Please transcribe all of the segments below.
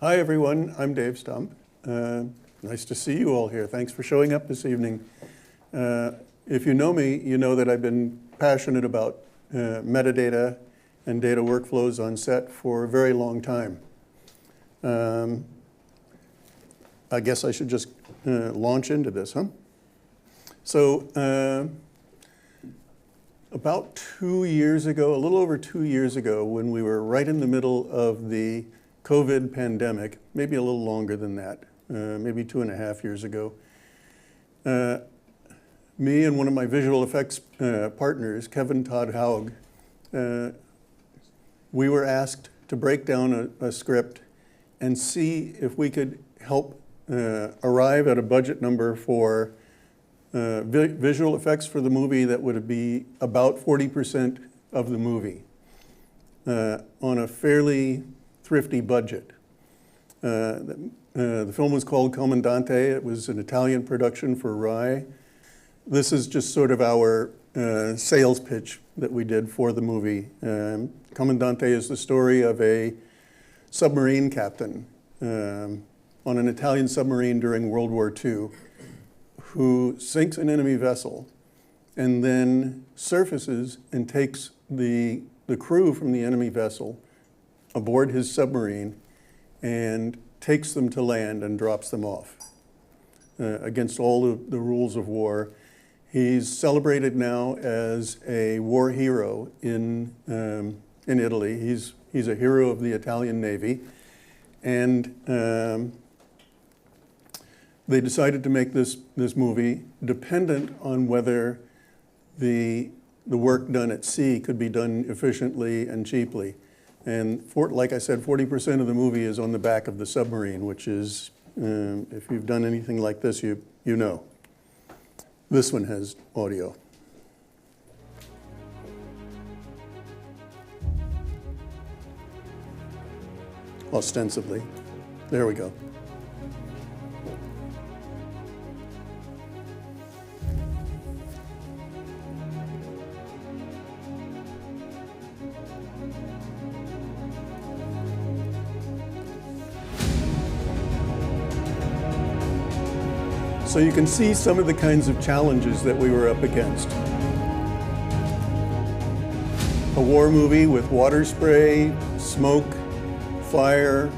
Hi everyone, I'm Dave Stump. Nice to see you all here. Thanks for showing up this evening. If you know me, you know that I've been passionate about metadata and data workflows on set for a very long time. I guess I should just launch into this, huh? So about 2 years ago, a little over 2 years ago, when we were right in the middle of the COVID pandemic, maybe a little longer than that, maybe 2.5 years ago, me and one of my visual effects partners, Kevin Todd Haug, we were asked to break down a script and see if we could help arrive at a budget number for visual effects for the movie that would be about 40% of the movie on a fairly thrifty budget. The film was called Comandante. It was an Italian production for Rai. This is just sort of our sales pitch that we did for the movie. Comandante is the story of a submarine captain on an Italian submarine during World War II who sinks an enemy vessel and then surfaces and takes the crew from the enemy vessel aboard his submarine and takes them to land and drops them off against all the rules of war. He's celebrated now as a war hero in Italy. He's a hero of the Italian Navy, and they decided to make this movie dependent on whether the work done at sea could be done efficiently and cheaply. And like I said, 40% of the movie is on the back of the submarine, which is, if you've done anything like this, you know. This one has audio. Ostensibly. There we go. So you can see some of the kinds of challenges that we were up against. A war movie with water spray, smoke, fire,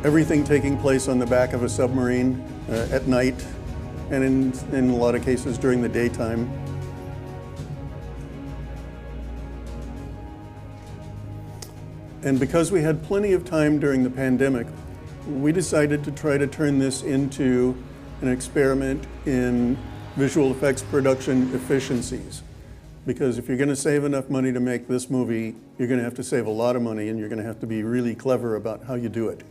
everything taking place on the back of a submarine at night, and in a lot of cases during the daytime. And because we had plenty of time during the pandemic, we decided to try to turn this into an experiment in visual effects production efficiencies. Because if you're going to save enough money to make this movie, you're going to have to save a lot of money, and you're going to have to be really clever about how you do it.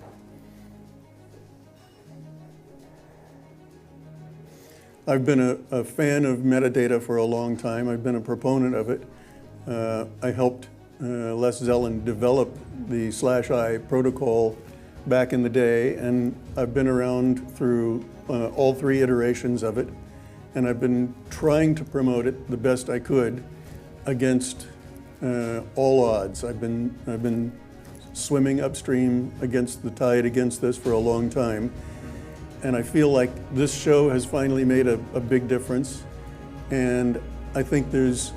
I've been a fan of metadata for a long time. I've been a proponent of it. I helped Les Zellen develop the /I protocol back in the day, and I've been around through all 3 iterations of it, and I've been trying to promote it the best I could against all odds. I've been swimming upstream against the tide against this for a long time, and I feel like this show has finally made a big difference, and I think there's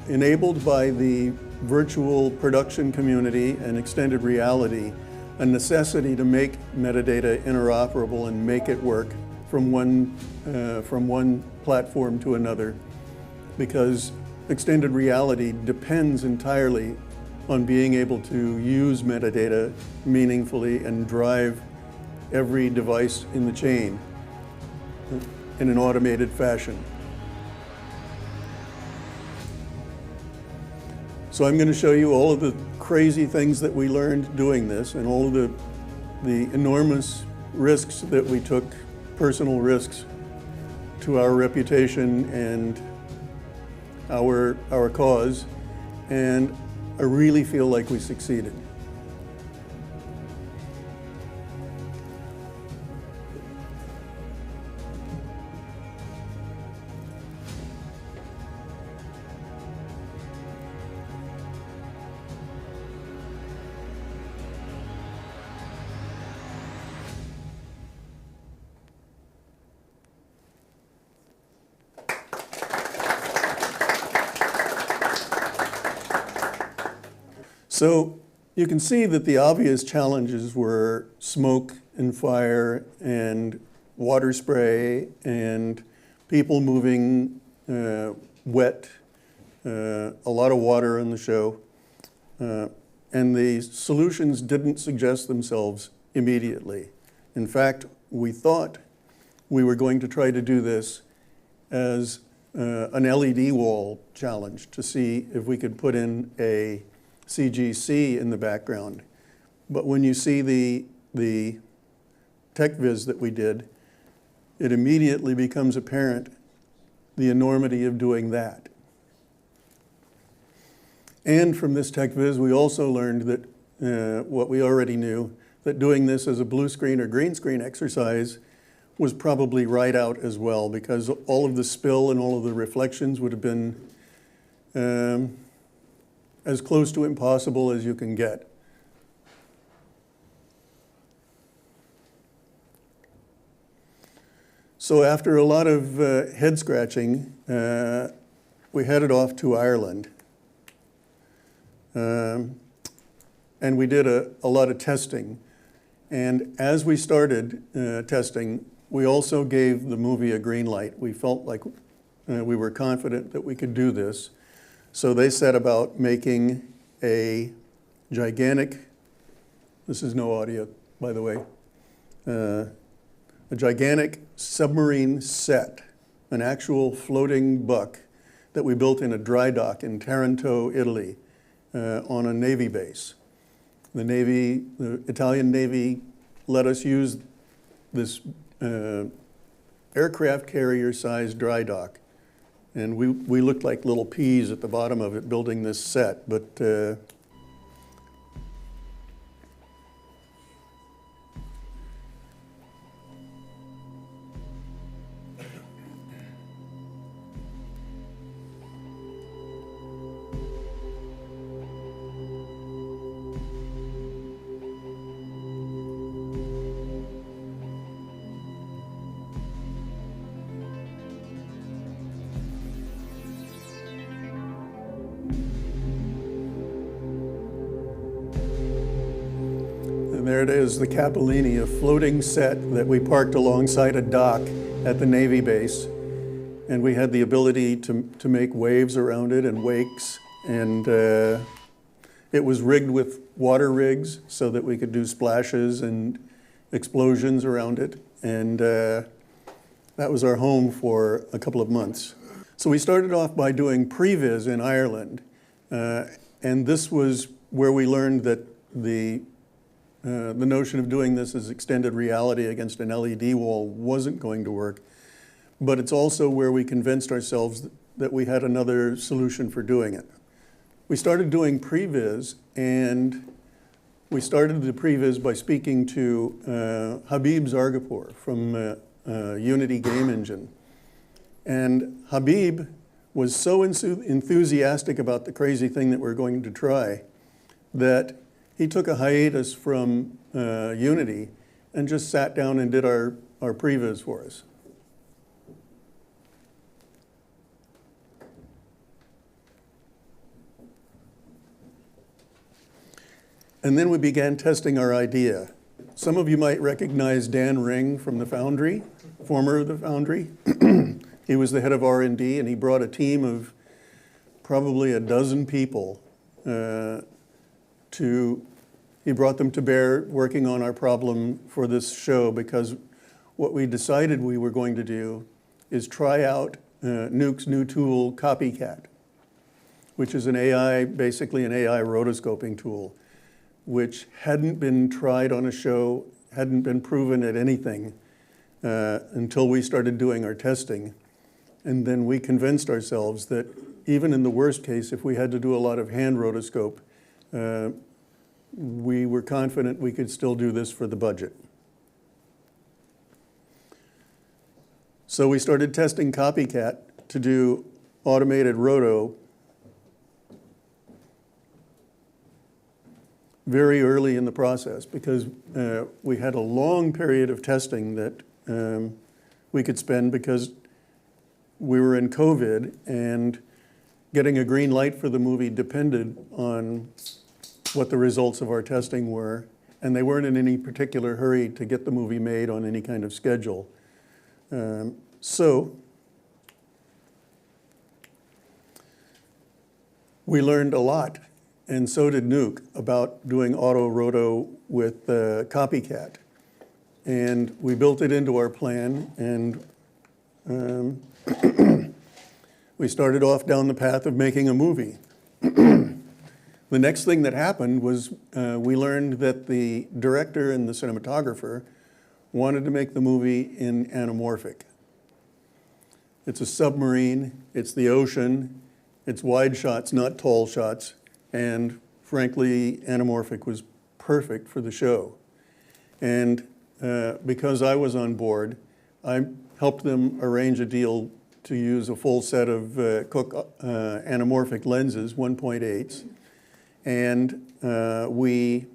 enabled by the virtual production community and extended reality a necessity to make metadata interoperable and make it work from one platform to another, because extended reality depends entirely on being able to use metadata meaningfully and drive every device in the chain in an automated fashion. So I'm going to show you all of the crazy things that we learned doing this, and all of the enormous risks that we took, personal risks to our reputation and our cause, and I really feel like we succeeded. So you can see that the obvious challenges were smoke and fire and water spray and people moving, wet, a lot of water in the show. And the solutions didn't suggest themselves immediately. In fact, we thought we were going to try to do this as an LED wall challenge to see if we could put in a CGC in the background. But when you see the tech viz that we did, it immediately becomes apparent the enormity of doing that. And from this tech viz, we also learned that what we already knew, that doing this as a blue screen or green screen exercise was probably right out as well, because all of the spill and all of the reflections would have been as close to impossible as you can get. So after a lot of head scratching, we headed off to Ireland. And we did a lot of testing. And as we started testing, we also gave the movie a green light. We felt like we were confident that we could do this. So they set about making a gigantic, this is no audio, by the way, a gigantic submarine set, an actual floating buck that we built in a dry dock in Taranto, Italy, on a Navy base. The Italian Navy let us use this aircraft carrier-sized dry dock. And we looked like little peas at the bottom of it building this set, but and there it is, the Capellini, a floating set that we parked alongside a dock at the Navy base. And we had the ability to make waves around it and wakes. And it was rigged with water rigs so that we could do splashes and explosions around it. And that was our home for a couple of months. So we started off by doing previs in Ireland. And this was where we learned that the notion of doing this as extended reality against an LED wall wasn't going to work, but it's also where we convinced ourselves that we had another solution for doing it. We started doing previs, and we started the previs by speaking to Habib Zargapur from Unity Game Engine. And Habib was so enthusiastic about the crazy thing that we're going to try that he took a hiatus from Unity and just sat down and did our previs for us. And then we began testing our idea. Some of you might recognize Dan Ring from the Foundry, former of the Foundry. He was the head of R&D, and he brought a team of probably a dozen people he brought them to bear working on our problem for this show, because what we decided we were going to do is try out Nuke's new tool, Copycat, which is basically an AI rotoscoping tool, which hadn't been tried on a show, hadn't been proven at anything until we started doing our testing. And then we convinced ourselves that even in the worst case, if we had to do a lot of hand rotoscope, we were confident we could still do this for the budget. So we started testing Copycat to do automated roto very early in the process, because we had a long period of testing that we could spend because we were in COVID, and getting a green light for the movie depended on what the results of our testing were, and they weren't in any particular hurry to get the movie made on any kind of schedule. So we learned a lot, and so did Nuke, about doing auto-roto with Copycat. And we built it into our plan, and we started off down the path of making a movie. The next thing that happened was we learned that the director and the cinematographer wanted to make the movie in Anamorphic. It's a submarine, it's the ocean, it's wide shots, not tall shots, and frankly, Anamorphic was perfect for the show. And because I was on board, I helped them arrange a deal to use a full set of Cooke anamorphic lenses, 1.8s, and we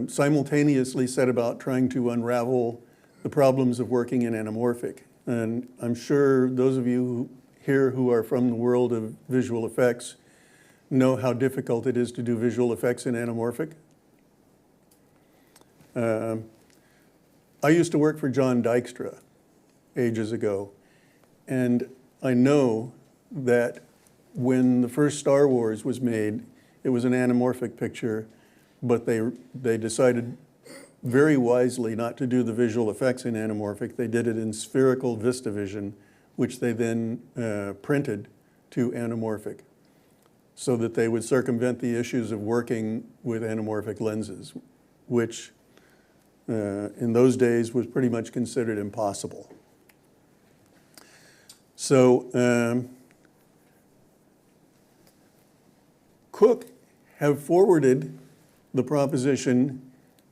simultaneously set about trying to unravel the problems of working in anamorphic. And I'm sure those of you here who are from the world of visual effects know how difficult it is to do visual effects in anamorphic. I used to work for John Dykstra ages ago, and I know that when the first Star Wars was made, it was an anamorphic picture, but they decided very wisely not to do the visual effects in anamorphic. They did it in spherical VistaVision, which they then printed to anamorphic, so that they would circumvent the issues of working with anamorphic lenses, which in those days was pretty much considered impossible. So Cooke have forwarded the proposition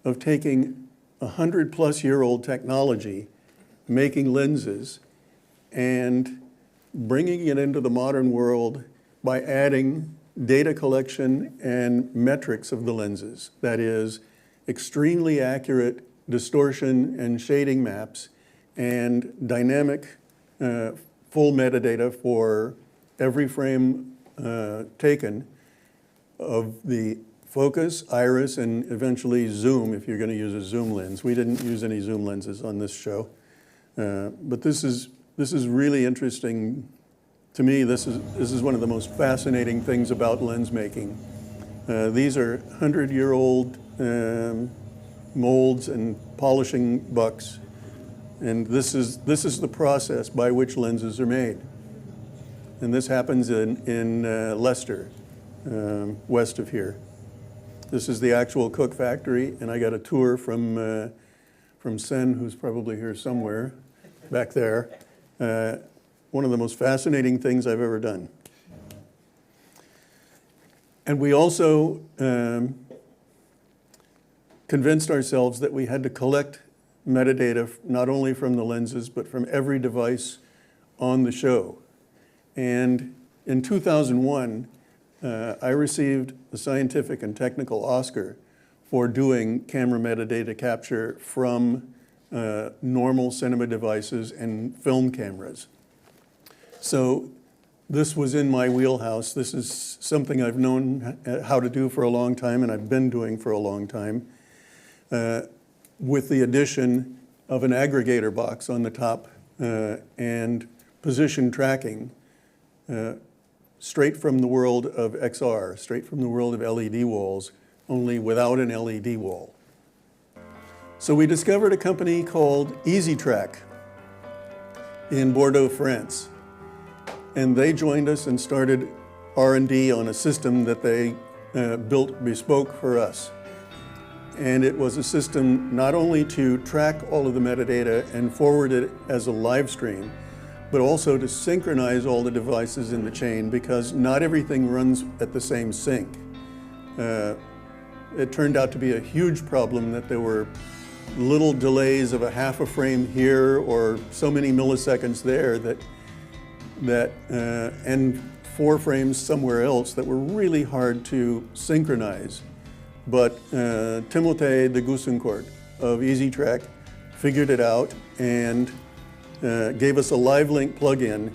of taking 100-plus-year-old technology, making lenses, and bringing it into the modern world by adding data collection and metrics of the lenses. That is, extremely accurate distortion and shading maps and dynamic full metadata for every frame taken of the focus, iris, and eventually zoom if you're going to use a zoom lens. We didn't use any zoom lenses on this show. But this is really interesting. To me, this is one of the most fascinating things about lens making. These are 100-year-old molds and polishing bucks, and this is the process by which lenses are made. And this happens in Leicester, west of here. This is the actual Cooke factory, and I got a tour from Sen, who's probably here somewhere, back there. One of the most fascinating things I've ever done. And we also convinced ourselves that we had to collect metadata not only from the lenses, but from every device on the show. And in 2001, I received the Scientific and Technical Oscar for doing camera metadata capture from normal cinema devices and film cameras. So this was in my wheelhouse. This is something I've known how to do for a long time, and I've been doing for a long time, with the addition of an aggregator box on the top and position tracking straight from the world of XR, straight from the world of LED walls, only without an LED wall. So we discovered a company called EasyTrack in Bordeaux, France. And they joined us and started R&D on a system that they built bespoke for us. And it was a system not only to track all of the metadata and forward it as a live stream, but also to synchronize all the devices in the chain, because not everything runs at the same sync. It turned out to be a huge problem that there were little delays of a half a frame here or so many milliseconds there and 4 frames somewhere else that were really hard to synchronize. But Timothée de Goussencourt of EasyTrack figured it out and gave us a LiveLink plugin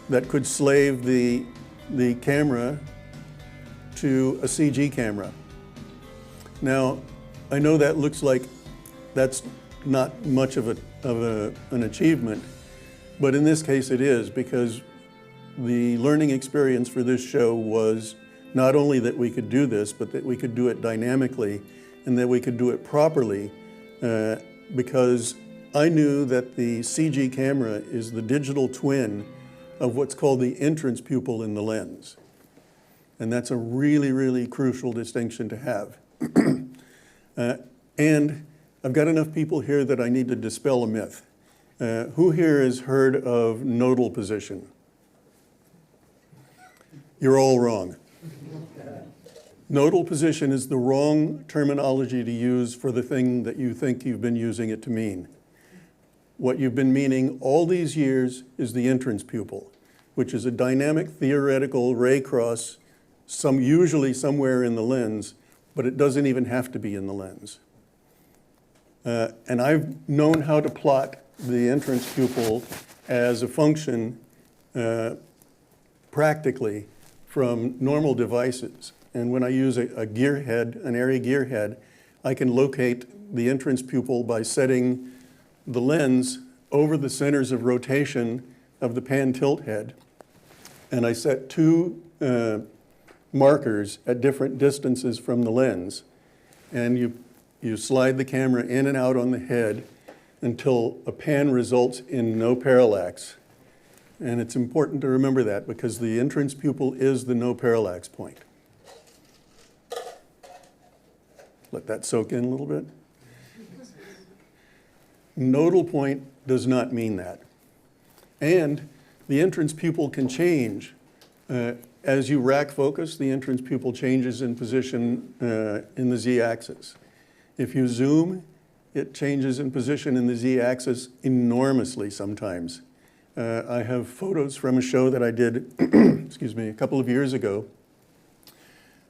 that could slave the camera to a CG camera. Now, I know that looks like that's not much of an achievement, but in this case it is, because the learning experience for this show was not only that we could do this, but that we could do it dynamically and that we could do it properly, because I knew that the CG camera is the digital twin of what's called the entrance pupil in the lens. And that's a really, really crucial distinction to have. And I've got enough people here that I need to dispel a myth. Who here has heard of nodal position? You're all wrong. Nodal position is the wrong terminology to use for the thing that you think you've been using it to mean. What you've been meaning all these years is the entrance pupil, which is a dynamic theoretical ray cross, usually somewhere in the lens, but it doesn't even have to be in the lens. And I've known how to plot the entrance pupil as a function practically from normal devices. And when I use a gearhead, an area gearhead, I can locate the entrance pupil by setting the lens over the centers of rotation of the pan tilt head. And I set two markers at different distances from the lens. And you slide the camera in and out on the head until a pan results in no parallax. And it's important to remember that because the entrance pupil is the no parallax point. Let that soak in a little bit. Nodal point does not mean that. And the entrance pupil can change. As you rack focus, the entrance pupil changes in position in the z-axis. If you zoom, it changes in position in the z-axis enormously sometimes. I have photos from a show that I did, excuse me, a couple of years ago,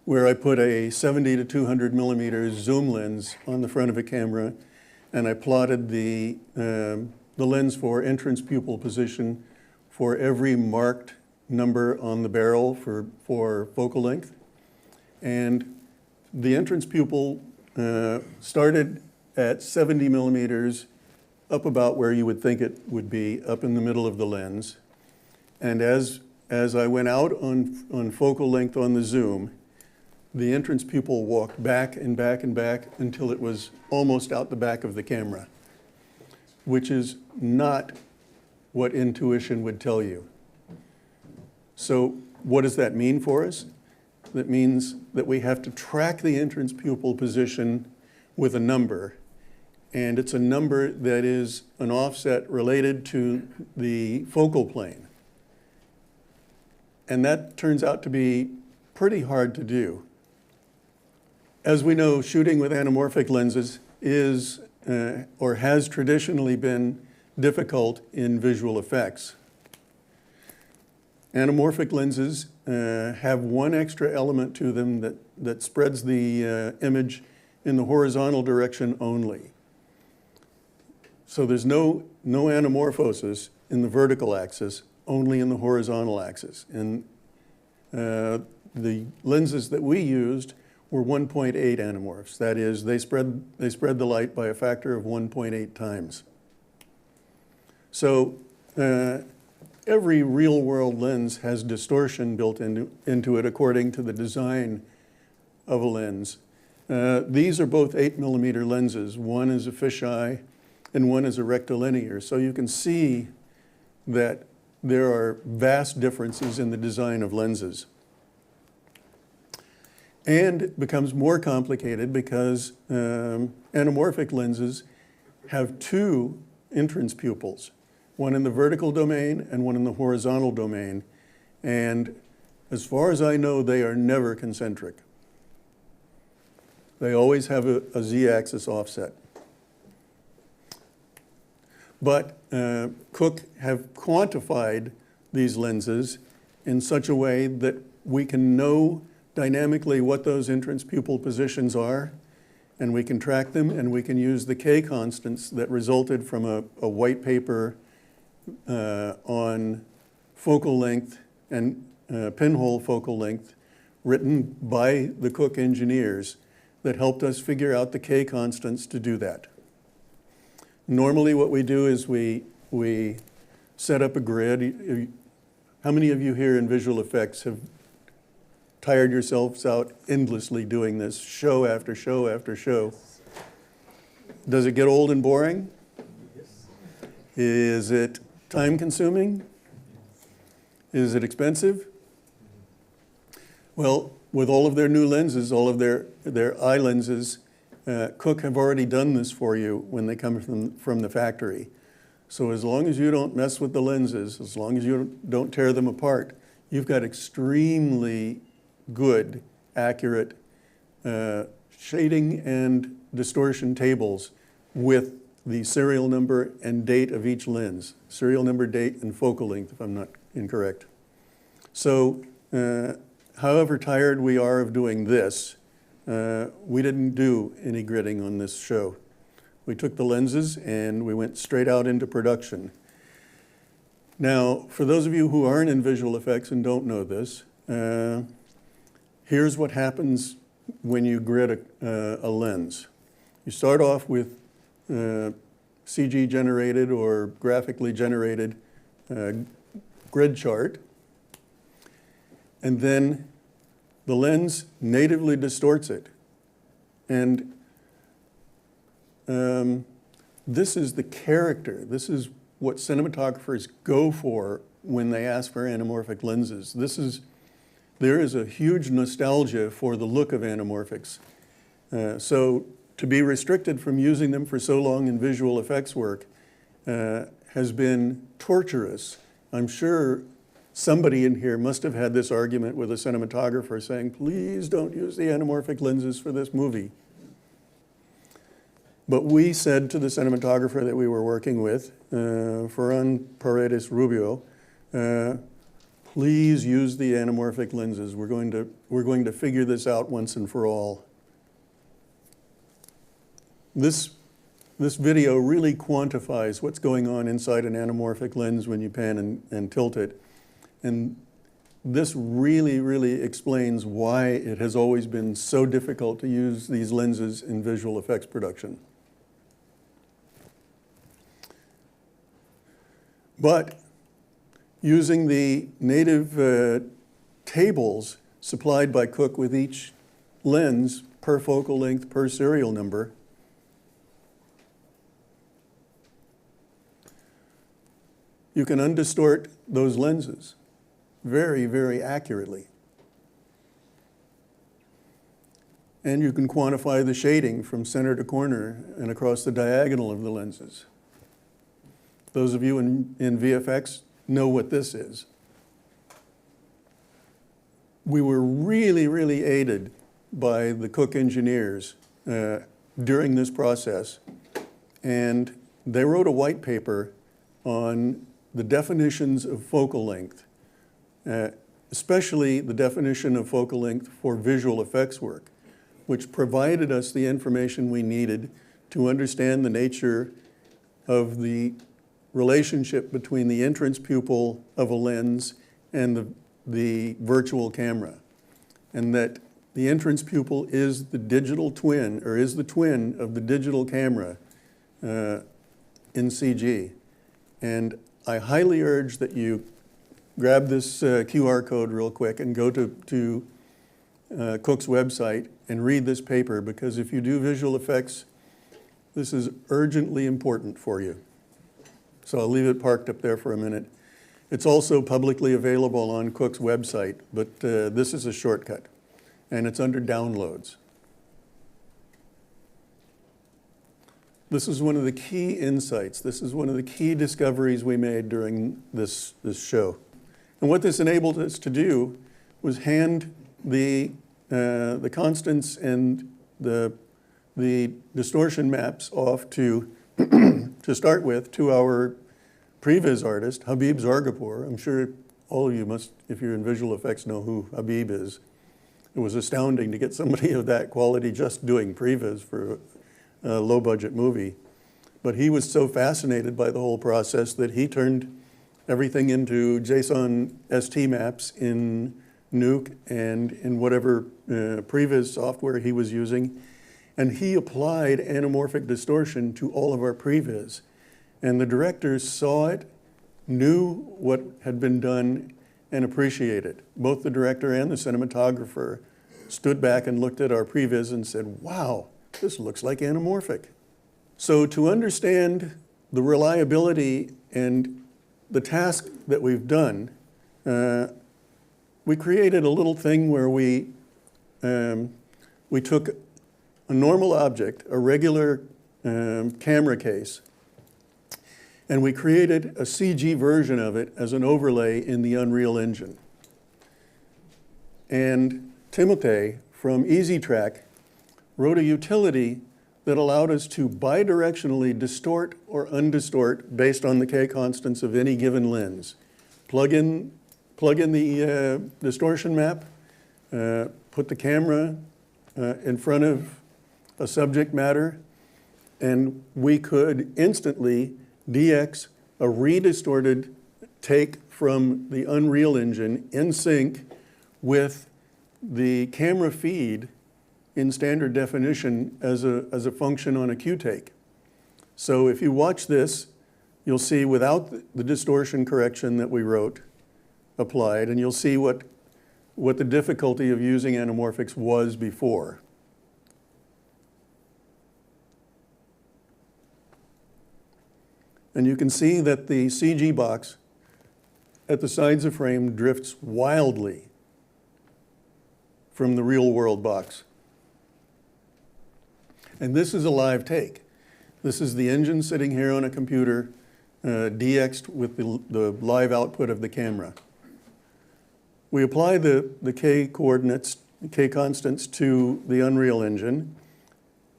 where I put a 70 to 200 millimeter zoom lens on the front of a camera, and I plotted the lens for entrance pupil position for every marked number on the barrel for focal length. And the entrance pupil started at 70 millimeters, up about where you would think it would be, up in the middle of the lens. And as I went out on focal length on the zoom, the entrance pupil walked back and back and back until it was almost out the back of the camera, which is not what intuition would tell you. So what does that mean for us? That means that we have to track the entrance pupil position with a number, and it's a number that is an offset related to the focal plane. And that turns out to be pretty hard to do. As we know, shooting with anamorphic lenses is or has traditionally been difficult in visual effects. Anamorphic lenses have one extra element to them that spreads the image in the horizontal direction only. So there's no anamorphosis in the vertical axis, only in the horizontal axis. And the lenses that we used were 1.8 anamorphs. That is, they spread the light by a factor of 1.8 times. So every real-world lens has distortion built into it according to the design of a lens. These are both 8 millimeter lenses. One is a fisheye and one is a rectilinear. So you can see that there are vast differences in the design of lenses. And it becomes more complicated because anamorphic lenses have two entrance pupils, one in the vertical domain and one in the horizontal domain. And as far as I know, they are never concentric. They always have a z-axis offset. But Cooke have quantified these lenses in such a way that we can know dynamically what those entrance pupil positions are, and we can track them, and we can use the K constants that resulted from a white paper on focal length and pinhole focal length written by the Cooke engineers that helped us figure out the K constants to do that. Normally what we do is we set up a grid. How many of you here in visual effects have tired yourselves out endlessly doing this, show after show after show? Does it get old and boring? Yes. Is it time consuming? Is it expensive? Well, with all of their new lenses, all of their eye lenses, Cooke have already done this for you when they come from the factory. So as long as you don't mess with the lenses, as long as you don't tear them apart, you've got extremely good, accurate shading and distortion tables with the serial number and date of each lens. Serial number, date, and focal length, if I'm not incorrect. So however tired we are of doing this, we didn't do any gridding on this show. We took the lenses and we went straight out into production. Now, for those of you who aren't in visual effects and don't know this, here's what happens when you grid a lens. You start off with CG generated or graphically generated grid chart, and then the lens natively distorts it. And this is the character. This is what cinematographers go for when they ask for anamorphic lenses. There is a huge nostalgia for the look of anamorphics. So to be restricted from using them for so long in visual effects work has been torturous. I'm sure somebody in here must have had this argument with a cinematographer saying, please don't use the anamorphic lenses for this movie. But we said to the cinematographer that we were working with, Ferran Paredes Rubio, please use the anamorphic lenses. We're going to figure this out once and for all. This video really quantifies what's going on inside an anamorphic lens when you pan and tilt it. And this really, really explains why it has always been so difficult to use these lenses in visual effects production. But using the native tables supplied by Cooke with each lens per focal length, per serial number, you can undistort those lenses very, very accurately. And you can quantify the shading from center to corner and across the diagonal of the lenses. Those of you in VFX know what this is. We were really, really aided by the Cooke engineers during this process. And they wrote a white paper on the definitions of focal length, especially the definition of focal length for visual effects work, which provided us the information we needed to understand the nature of the relationship between the entrance pupil of a lens and the virtual camera, and that the entrance pupil is the digital twin, or is the twin of the digital camera in CG. And I highly urge that you grab this QR code real quick and go to Cooke's website and read this paper, because if you do visual effects, this is urgently important for you. So I'll leave it parked up there for a minute. It's also publicly available on Cooke's website, but this is a shortcut, and it's under downloads. This is one of the key insights. This is one of the key discoveries we made during this show. And what this enabled us to do was hand the constants and the distortion maps off to start with, to our previs artist, Habib Zargapur. I'm sure all of you must, if you're in visual effects, know who Habib is. It was astounding to get somebody of that quality just doing previs for a low-budget movie. But he was so fascinated by the whole process that he turned everything into JSON ST maps in Nuke and in whatever previs software he was using. And he applied anamorphic distortion to all of our previs. And the directors saw it, knew what had been done, and appreciated it. Both the director and the cinematographer stood back and looked at our previs and said, wow, this looks like anamorphic. So to understand the reliability and the task that we've done, we created a little thing where we took a normal object, a regular camera case, and we created a CG version of it as an overlay in the Unreal Engine. And Timothée from EasyTrack wrote a utility that allowed us to bidirectionally distort or undistort based on the K constants of any given lens. Plug in the distortion map, put the camera in front of a subject matter, and we could instantly DX a redistorted take from the Unreal Engine in sync with the camera feed in standard definition as a function on a Q-take. So if you watch this, you'll see without the distortion correction that we wrote applied, and you'll see what the difficulty of using anamorphics was before. And you can see that the CG box at the sides of frame drifts wildly from the real world box. And this is a live take. This is the engine sitting here on a computer, DX'd with the live output of the camera. We apply the K coordinates, K constants to the Unreal Engine,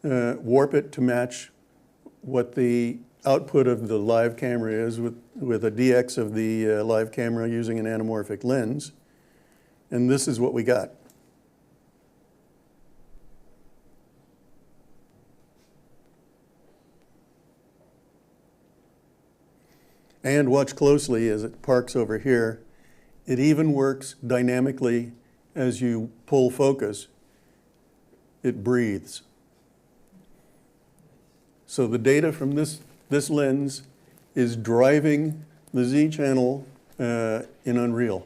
warp it to match what the output of the live camera is with a DX of the live camera using an anamorphic lens. And this is what we got. And watch closely as it parks over here. It even works dynamically as you pull focus. It breathes. So the data from this lens is driving the Z channel in Unreal.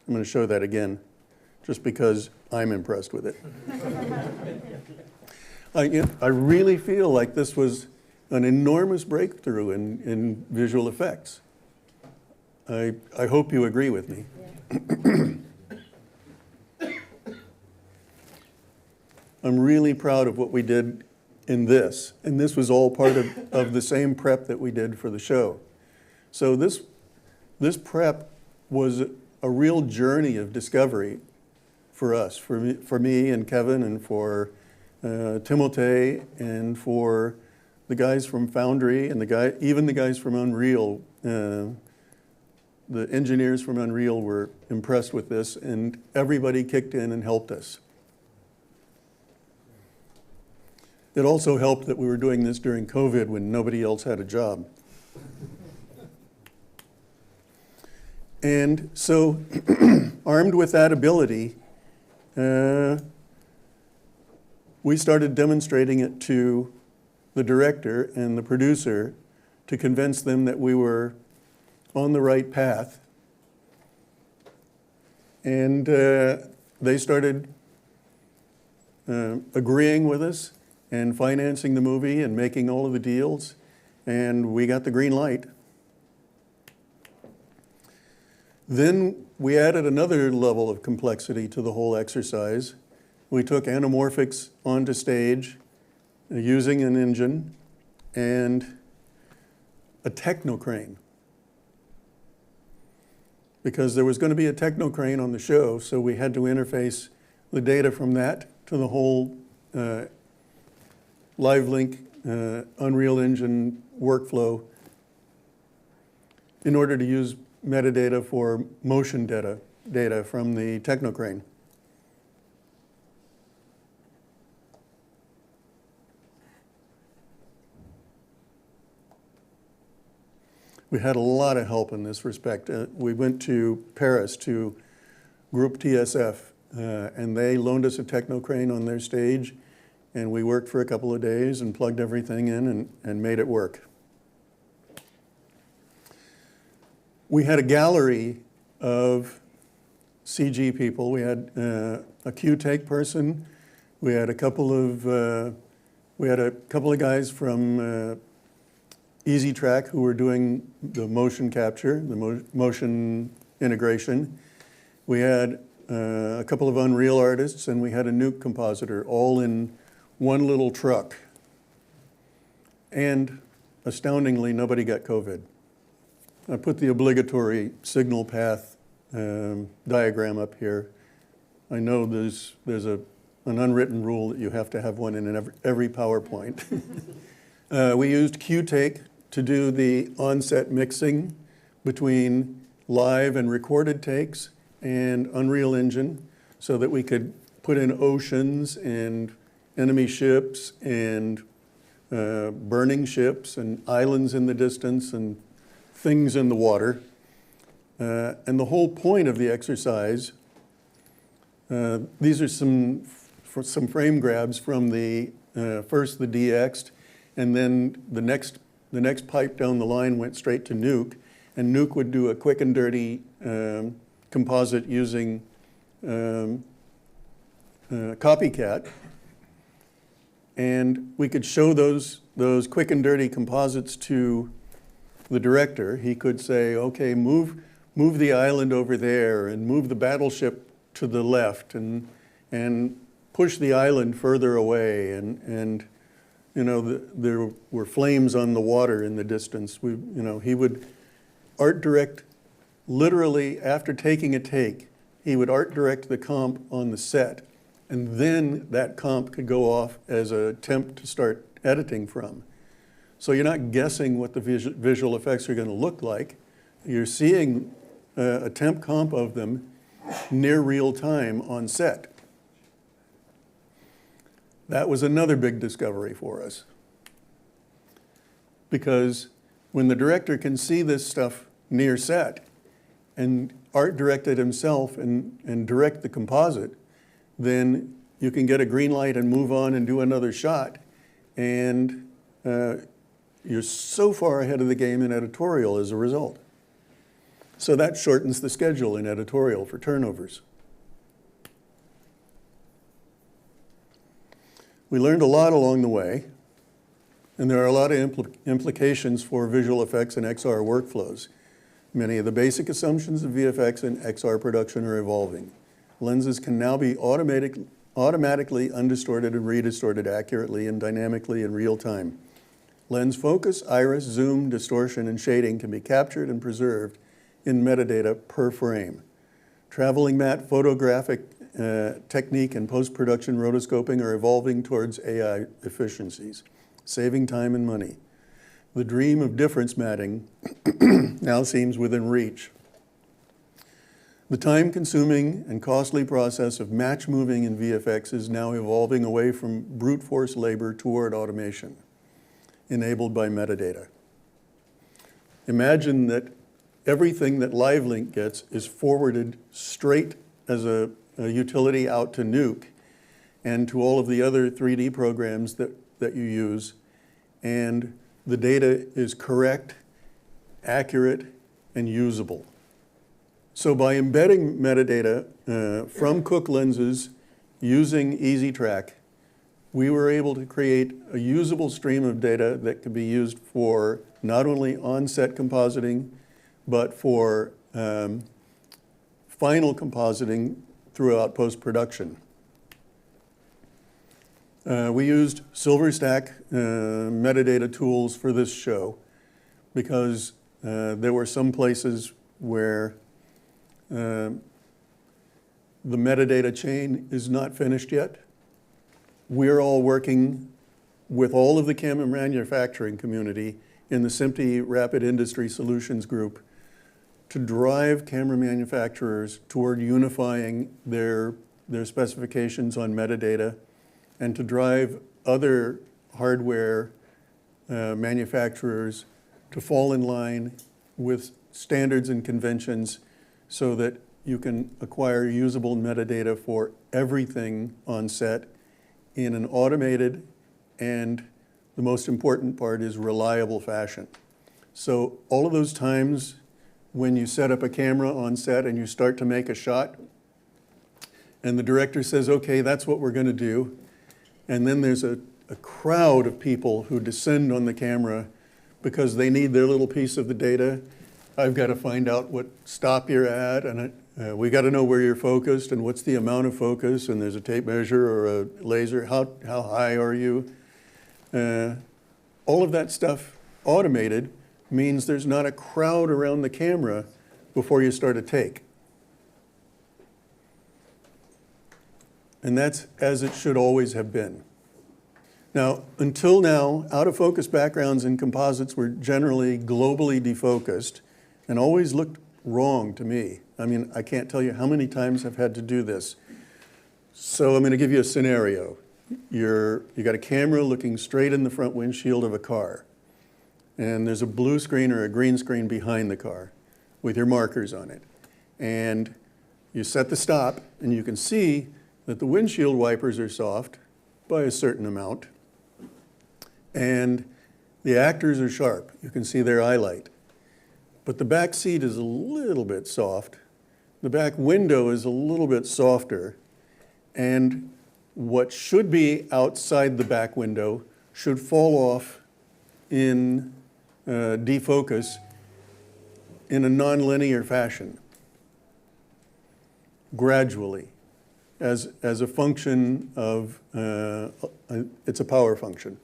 I'm going to show that again, just because I'm impressed with it. I really feel like this was an enormous breakthrough in visual effects. I hope you agree with me. Yeah. I'm really proud of what we did in this, and this was all part of the same prep that we did for the show. So this prep was a real journey of discovery for us, for me and Kevin, and for Timothée, and for the guys from Foundry, and even the guys from Unreal. The engineers from Unreal were impressed with this, and everybody kicked in and helped us. It also helped that we were doing this during COVID when nobody else had a job. And so, armed with that ability, we started demonstrating it to the director and the producer to convince them that we were on the right path. And they started agreeing with us and financing the movie and making all of the deals, and we got the green light. Then we added another level of complexity to the whole exercise. We took anamorphics onto stage using an engine and a technocrane. Because there was going to be a technocrane on the show, so we had to interface the data from that to the whole LiveLink Unreal Engine workflow in order to use metadata for motion data from the technocrane. we had a lot of help in this respect. We went to Paris to Group TSF, and they loaned us a techno crane on their stage, and we worked for a couple of days and plugged everything in and made it work. We had a gallery of CG people. We had a Q-Take person. We had a couple of guys from Easy Track who were doing the motion capture, the motion integration. We had a couple of Unreal artists, and we had a Nuke compositor, all in one little truck. And astoundingly, nobody got COVID. I put the obligatory signal path diagram up here. I know there's an unwritten rule that you have to have one in every PowerPoint. We used Q-Take to do the on-set mixing between live and recorded takes and Unreal Engine so that we could put in oceans and enemy ships and burning ships and islands in the distance and things in the water. And the whole point of the exercise, these are some frame grabs from the first the DX'd, and then the next pipe down the line went straight to Nuke, and Nuke would do a quick and dirty composite using Copycat, and we could show those quick and dirty composites to the director. He could say, okay, move the island over there and move the battleship to the left and push the island further away, and you know, there were flames on the water in the distance. He would art direct, literally after taking a take, he would art direct the comp on the set, and then that comp could go off as a temp to start editing from. So you're not guessing what the visual effects are going to look like. You're seeing a temp comp of them near real time on set. That was another big discovery for us. Because when the director can see this stuff near set and art direct it himself and direct the composite, then you can get a green light and move on and do another shot. And you're so far ahead of the game in editorial as a result. So that shortens the schedule in editorial for turnovers. We learned a lot along the way, and there are a lot of implications for visual effects and XR workflows. Many of the basic assumptions of VFX and XR production are evolving. Lenses can now be automatically undistorted and redistorted accurately and dynamically in real time. Lens focus, iris, zoom, distortion, and shading can be captured and preserved in metadata per frame. Traveling matte photographic technique and post-production rotoscoping are evolving towards AI efficiencies, saving time and money. The dream of difference matting now seems within reach. The time-consuming and costly process of match moving in VFX is now evolving away from brute force labor toward automation, enabled by metadata. Imagine that everything that LiveLink gets is forwarded straight as a utility out to Nuke and to all of the other 3D programs that you use, and the data is correct, accurate, and usable. So by embedding metadata from Cooke lenses using EasyTrack, we were able to create a usable stream of data that could be used for not only on-set compositing, but for final compositing throughout post-production. We used SilverStack metadata tools for this show because there were some places where the metadata chain is not finished yet. We're all working with all of the camera manufacturing community in the SMPTE Rapid Industry Solutions Group to drive camera manufacturers toward unifying their specifications on metadata, and to drive other hardware manufacturers to fall in line with standards and conventions so that you can acquire usable metadata for everything on set in an automated and, the most important part is, reliable fashion. So all of those times when you set up a camera on set and you start to make a shot, and the director says, okay, that's what we're going to do, and then there's a crowd of people who descend on the camera because they need their little piece of the data. I've got to find out what stop you're at, and we got to know where you're focused and what's the amount of focus, and there's a tape measure or a laser. How high are you? All of that stuff automated means there's not a crowd around the camera before you start a take. And that's as it should always have been. Now, until now, out-of-focus backgrounds in composites were generally globally defocused and always looked wrong to me. I mean, I can't tell you how many times I've had to do this. So I'm going to give you a scenario. You got a camera looking straight in the front windshield of a car, and there's a blue screen or a green screen behind the car with your markers on it. And you set the stop, and you can see that the windshield wipers are soft by a certain amount, and the actors are sharp. You can see their eye light. But the back seat is a little bit soft. The back window is a little bit softer, and what should be outside the back window should fall off in defocus in a nonlinear fashion, gradually, as a function of, it's a power function.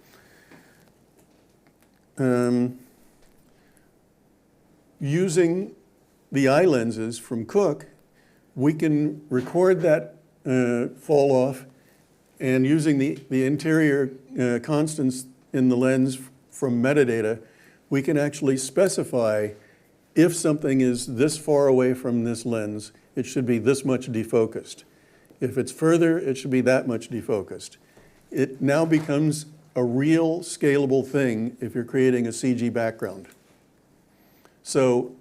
Using the eye lenses from Cooke, we can record that fall off, and using the interior constants in the lens from metadata, we can actually specify if something is this far away from this lens, it should be this much defocused. If it's further, it should be that much defocused. It now becomes a real scalable thing if you're creating a CG background. So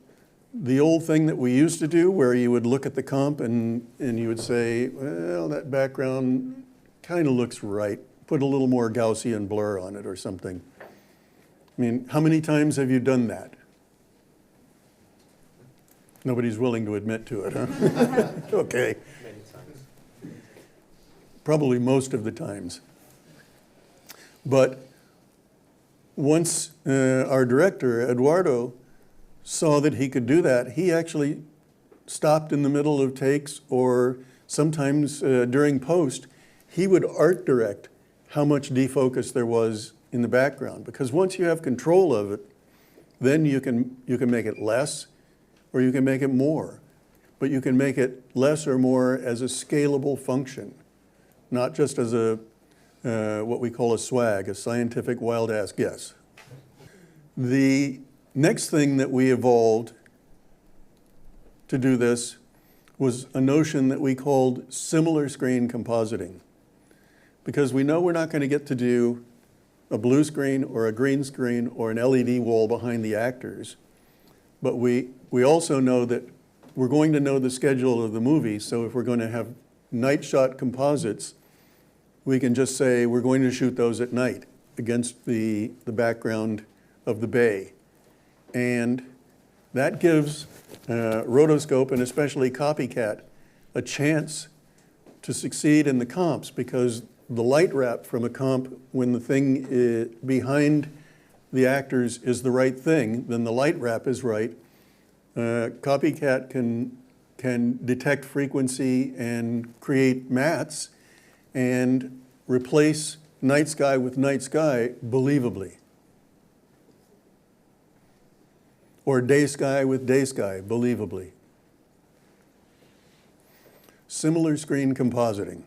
the old thing that we used to do where you would look at the comp and you would say, well, that background kind of looks right. Put a little more Gaussian blur on it or something. I mean, how many times have you done that? Nobody's willing to admit to it, huh? Okay. Many times. Probably most of the times. But once our director, Edoardo, saw that he could do that, he actually stopped in the middle of takes, or sometimes during post, he would art direct how much defocus there was in the background. Because once you have control of it, then you can make it less or you can make it more. But you can make it less or more as a scalable function, not just as a what we call a swag, a scientific wild-ass guess. The next thing that we evolved to do this was a notion that we called similar screen compositing. Because we know we're not going to get to do a blue screen or a green screen or an LED wall behind the actors, but we also know that we're going to know the schedule of the movie, so if we're going to have night shot composites, we can just say we're going to shoot those at night against the background of the bay. And that gives rotoscope, and especially Copycat, a chance to succeed in the comps, because the light wrap from a comp, when the thing behind the actors is the right thing, then the light wrap is right. Copycat can detect frequency and create mattes and replace night sky with night sky believably. Or day sky with day sky believably. Similar screen compositing.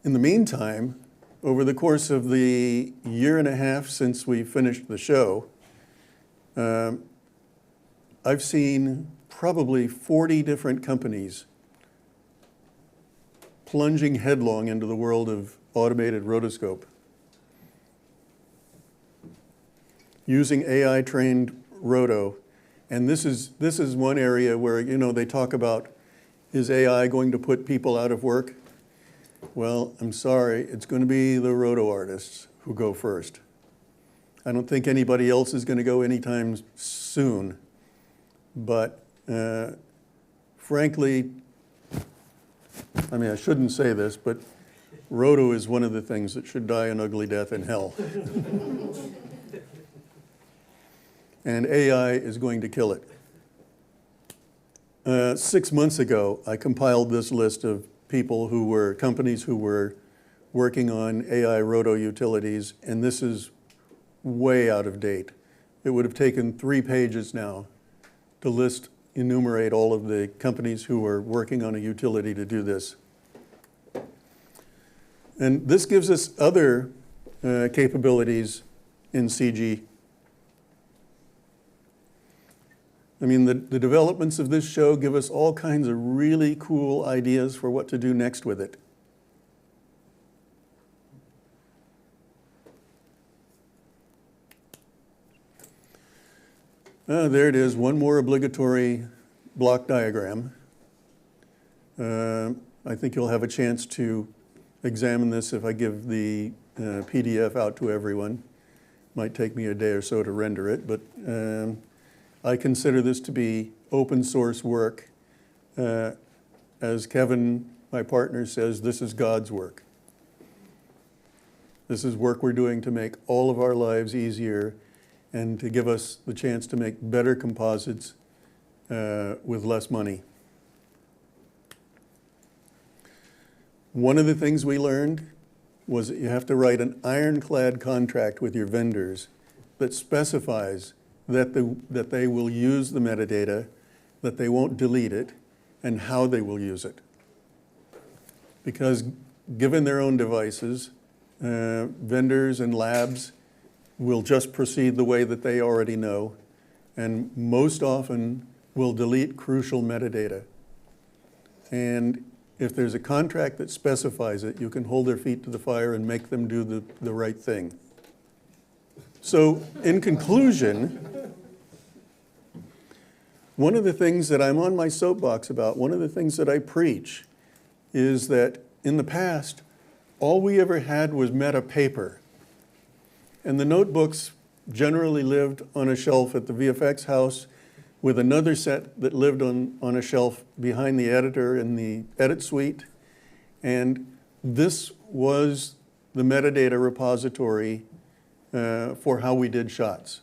In the meantime, over the course of the year and a half since we finished the show, I've seen probably 40 different companies plunging headlong into the world of automated rotoscope. using AI-trained roto. And this is one area where, they talk about, is AI going to put people out of work? Well, I'm sorry, it's going to be the roto artists who go first. I don't think anybody else is going to go anytime soon. But frankly, I shouldn't say this, but roto is one of the things that should die an ugly death in hell. And AI is going to kill it. 6 months ago, I compiled this list of companies who were working on AI roto utilities, and this is way out of date. It would have taken 3 pages now to enumerate all of the companies who are working on a utility to do this. And this gives us other capabilities in CG. The developments of this show give us all kinds of really cool ideas for what to do next with it. There it is, one more obligatory block diagram. I think you'll have a chance to examine this if I give the PDF out to everyone. Might take me a day or so to render it, but I consider this to be open source work. As Kevin, my partner, says, this is God's work. This is work we're doing to make all of our lives easier and to give us the chance to make better composites with less money. One of the things we learned was that you have to write an ironclad contract with your vendors that specifies that they will use the metadata, that they won't delete it, and how they will use it. Because given their own devices, vendors and labs will just proceed the way that they already know, and most often will delete crucial metadata. And if there's a contract that specifies it, you can hold their feet to the fire and make them do the right thing. So in conclusion, one of the things that I'm on my soapbox about, one of the things that I preach, is that in the past, all we ever had was meta paper. And the notebooks generally lived on a shelf at the VFX house with another set that lived on a shelf behind the editor in the edit suite. And this was the metadata repository for how we did shots.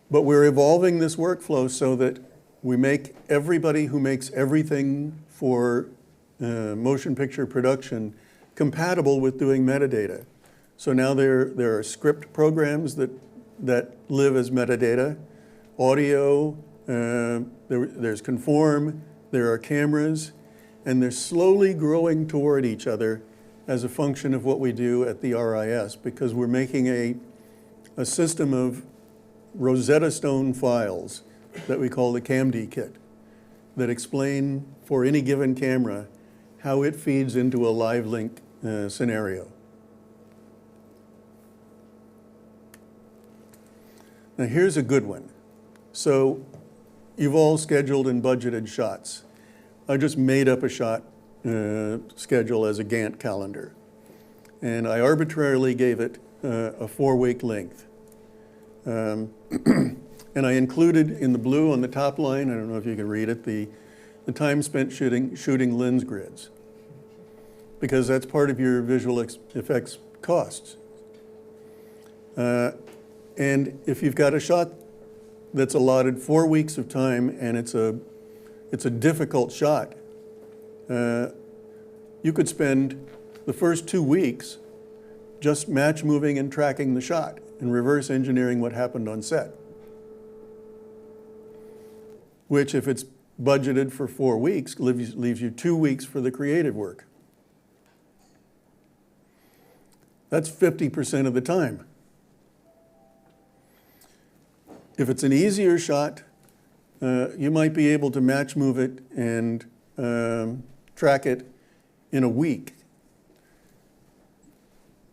But we're evolving this workflow so that we make everybody who makes everything for motion picture production compatible with doing metadata. So now there are script programs that live as metadata, audio, there's Conform, there are cameras, and they're slowly growing toward each other as a function of what we do at the RIS, because we're making a system of Rosetta Stone files that we call the CAMD kit that explain for any given camera how it feeds into a live link scenario. Now here's a good one. So you've all scheduled and budgeted shots. I just made up a shot schedule as a Gantt calendar. And I arbitrarily gave it a 4-week length. And I included in the blue on the top line, I don't know if you can read it, the time spent shooting lens grids, because that's part of your visual effects costs. And if you've got a shot that's allotted 4 weeks of time and it's a difficult shot, you could spend the first 2 weeks just match moving and tracking the shot and reverse engineering what happened on set. Which, if it's budgeted for 4 weeks, leaves you 2 weeks for the creative work. That's 50% of the time. If it's an easier shot, you might be able to match move it and track it in a week.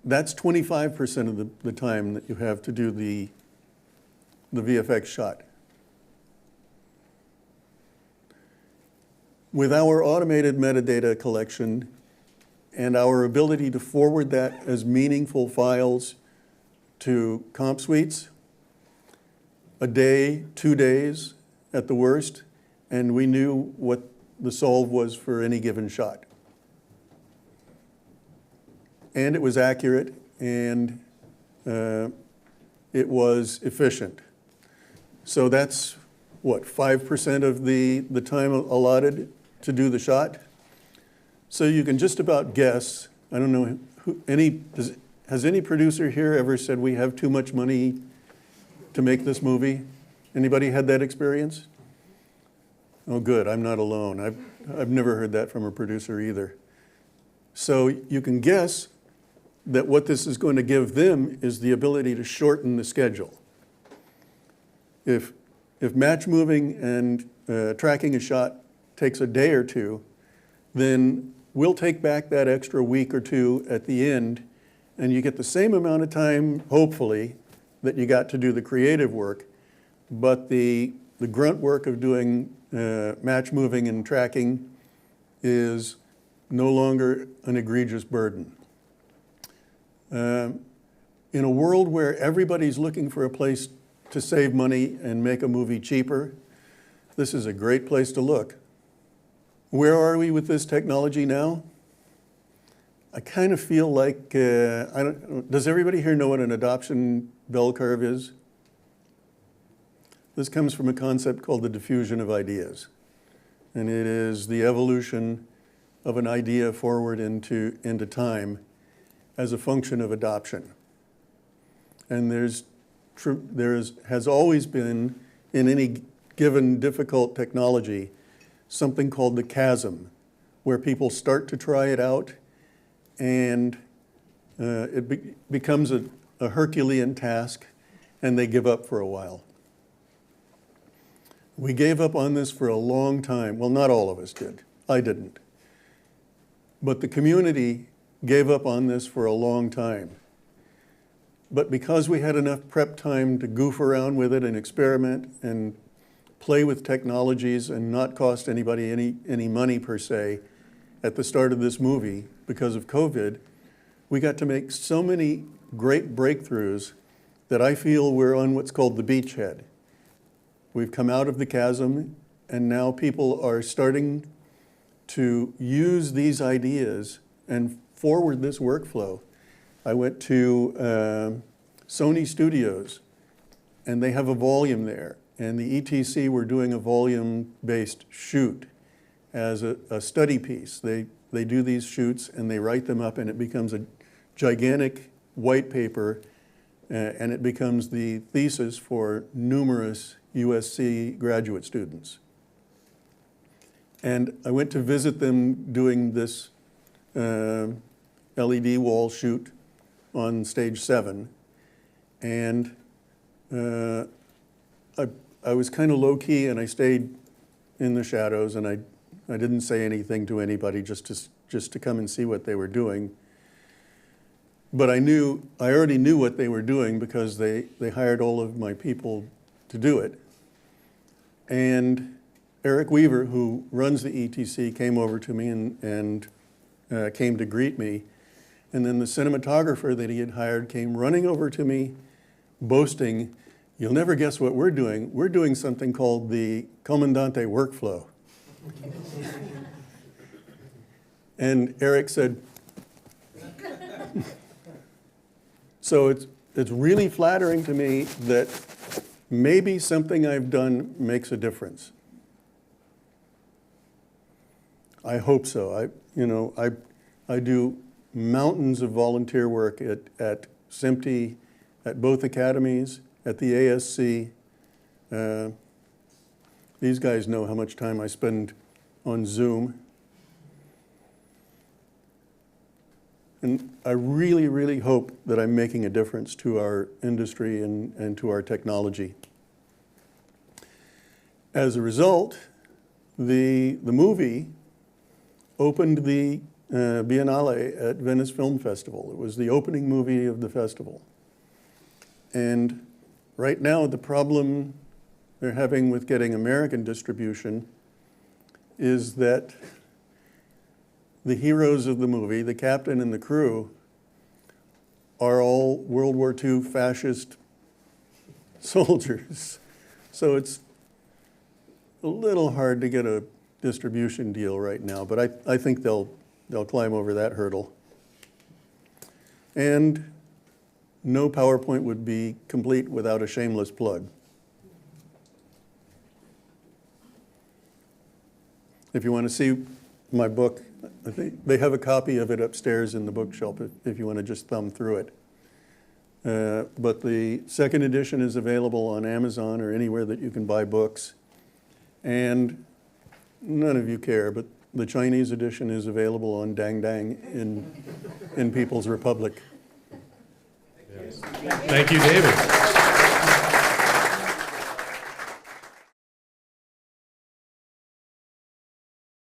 That's 25% of the time that you have to do the VFX shot. With our automated metadata collection and our ability to forward that as meaningful files to comp suites, a day, 2 days at the worst, and we knew what the solve was for any given shot. And it was accurate, and it was efficient. So that's, what, 5% of the time allotted to do the shot? So you can just about guess. I don't know, has any producer here ever said we have too much money to make this movie? Anybody had that experience? Oh, good, I'm not alone. I've never heard that from a producer either. So you can guess that what this is going to give them is the ability to shorten the schedule. If match moving and tracking a shot takes a day or two, then we'll take back that extra week or two at the end, and you get the same amount of time, hopefully, that you got to do the creative work, but the grunt work of doing match moving and tracking is no longer an egregious burden. In a world where everybody's looking for a place to save money and make a movie cheaper, this is a great place to look. Where are we with this technology now? I kind of feel like, does everybody here know what an adoption bell curve is? This comes from a concept called the diffusion of ideas. And it is the evolution of an idea forward into time as a function of adoption. And there has always been, in any given difficult technology, something called the chasm, where people start to try it out and it becomes a Herculean task and they give up for a while. We gave up on this for a long time. Well, not all of us did. I didn't. But the community gave up on this for a long time. But because we had enough prep time to goof around with it and experiment and play with technologies and not cost anybody any money per se at the start of this movie because of COVID, we got to make so many great breakthroughs that I feel we're on what's called the beachhead. We've come out of the chasm, and now people are starting to use these ideas and forward this workflow. I went to Sony Studios, and they have a volume there. And the ETC were doing a volume-based shoot as a study piece. They do these shoots, and they write them up, and it becomes a gigantic white paper, and it becomes the thesis for numerous USC graduate students. And I went to visit them doing this LED wall shoot on stage 7, and I was kind of low-key, and I stayed in the shadows, and I didn't say anything to anybody just to come and see what they were doing. But I already knew what they were doing because they hired all of my people to do it. And Eric Weaver, who runs the ETC, came over to me and came to greet me. And then the cinematographer that he had hired came running over to me, boasting, "You'll never guess what we're doing. We're doing something called the Comandante workflow." And Eric said, so it's really flattering to me that maybe something I've done makes a difference. I hope so. I do mountains of volunteer work at SMPTE, at both academies, at the ASC. These guys know how much time I spend on Zoom. And I really, really hope that I'm making a difference to our industry and to our technology. As a result, the movie opened the Biennale at Venice Film Festival. It was the opening movie of the festival. And right now, the problem they're having with getting American distribution is that the heroes of the movie, the captain and the crew, are all World War II fascist soldiers. So it's a little hard to get a distribution deal right now, but I think they'll climb over that hurdle. And no PowerPoint would be complete without a shameless plug. If you want to see my book, I think they have a copy of it upstairs in the bookshelf if you want to just thumb through it. But the second edition is available on Amazon or anywhere that you can buy books. And none of you care, but the Chinese edition is available on Dang Dang in People's Republic. Thank you, David.